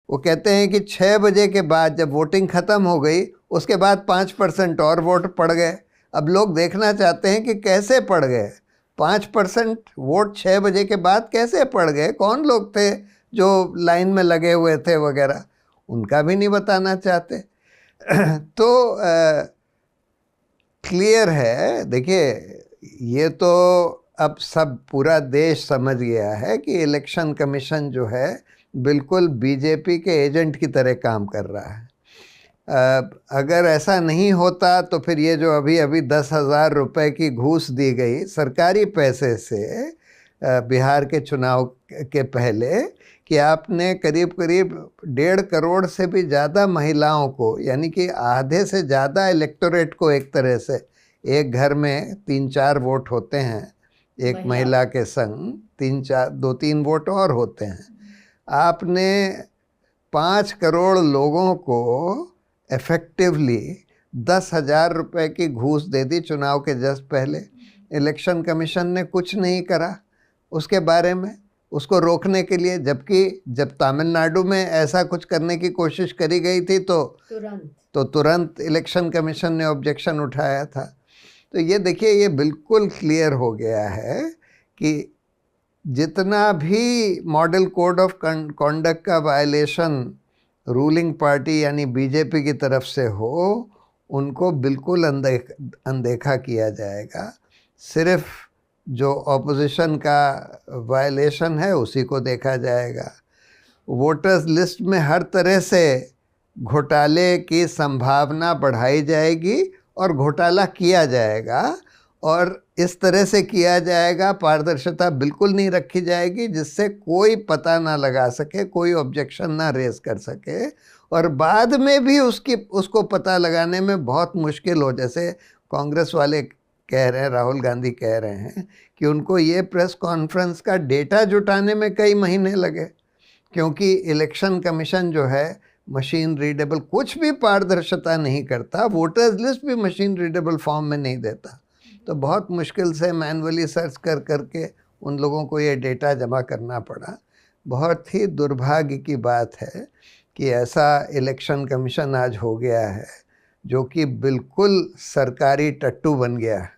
वो कहते हैं कि 6 बजे के बाद जब वोटिंग ख़त्म हो गई उसके बाद 5% और वोट पड़ गए। अब लोग देखना चाहते हैं कि कैसे पड़ गए 5% वोट 6 बजे के बाद कैसे पड़ गए, कौन लोग थे जो लाइन में लगे हुए थे वगैरह, उनका भी नहीं बताना चाहते। तो क्लियर है, देखिए ये तो अब सब पूरा देश समझ गया है कि इलेक्शन कमीशन जो है बिल्कुल बीजेपी के एजेंट की तरह काम कर रहा है। अगर ऐसा नहीं होता तो फिर ये जो अभी अभी 10,000 रुपये की घूस दी गई सरकारी पैसे से बिहार के चुनाव के पहले, कि आपने करीब करीब 1.5 करोड़ से भी ज़्यादा महिलाओं को, यानी कि आधे से ज़्यादा इलेक्टोरेट को, एक तरह से एक घर में 3-4 वोट होते हैं, एक महिला के संग 2-3 वोट और होते हैं, आपने 5 करोड़ लोगों को इफ़ेक्टिवली 10,000 रुपये की घूस दे दी चुनाव के जस्ट पहले। इलेक्शन कमीशन ने कुछ नहीं करा उसके बारे में, उसको रोकने के लिए, जबकि जब तमिलनाडु में ऐसा कुछ करने की कोशिश करी गई थी तो तुरंत इलेक्शन कमीशन ने ऑब्जेक्शन उठाया था। तो ये देखिए, ये बिल्कुल क्लियर हो गया है कि जितना भी मॉडल कोड ऑफ कंडक्ट का वायलेशन रूलिंग पार्टी यानी बीजेपी की तरफ से हो, उनको बिल्कुल अनदेखा किया जाएगा। सिर्फ जो ऑपोजिशन का वायलेशन है उसी को देखा जाएगा। वोटर्स लिस्ट में हर तरह से घोटाले की संभावना बढ़ाई जाएगी और घोटाला किया जाएगा, और इस तरह से किया जाएगा, पारदर्शिता बिल्कुल नहीं रखी जाएगी जिससे कोई पता ना लगा सके, कोई ऑब्जेक्शन ना रेज कर सके, और बाद में भी उसको पता लगाने में बहुत मुश्किल हो। जैसे कांग्रेस वाले कह रहे हैं, राहुल गांधी कह रहे हैं कि उनको ये प्रेस कॉन्फ्रेंस का डेटा जुटाने में कई महीने लगे, क्योंकि इलेक्शन कमीशन जो है मशीन रीडेबल कुछ भी पारदर्शिता नहीं करता, वोटर्स लिस्ट भी मशीन रीडेबल फॉर्म में नहीं देता। तो बहुत मुश्किल से मैनुअली सर्च कर करके उन लोगों को ये डेटा जमा करना पड़ा। बहुत ही दुर्भाग्य की बात है कि ऐसा इलेक्शन कमीशन आज हो गया है जो कि बिल्कुल सरकारी टट्टू बन गया है।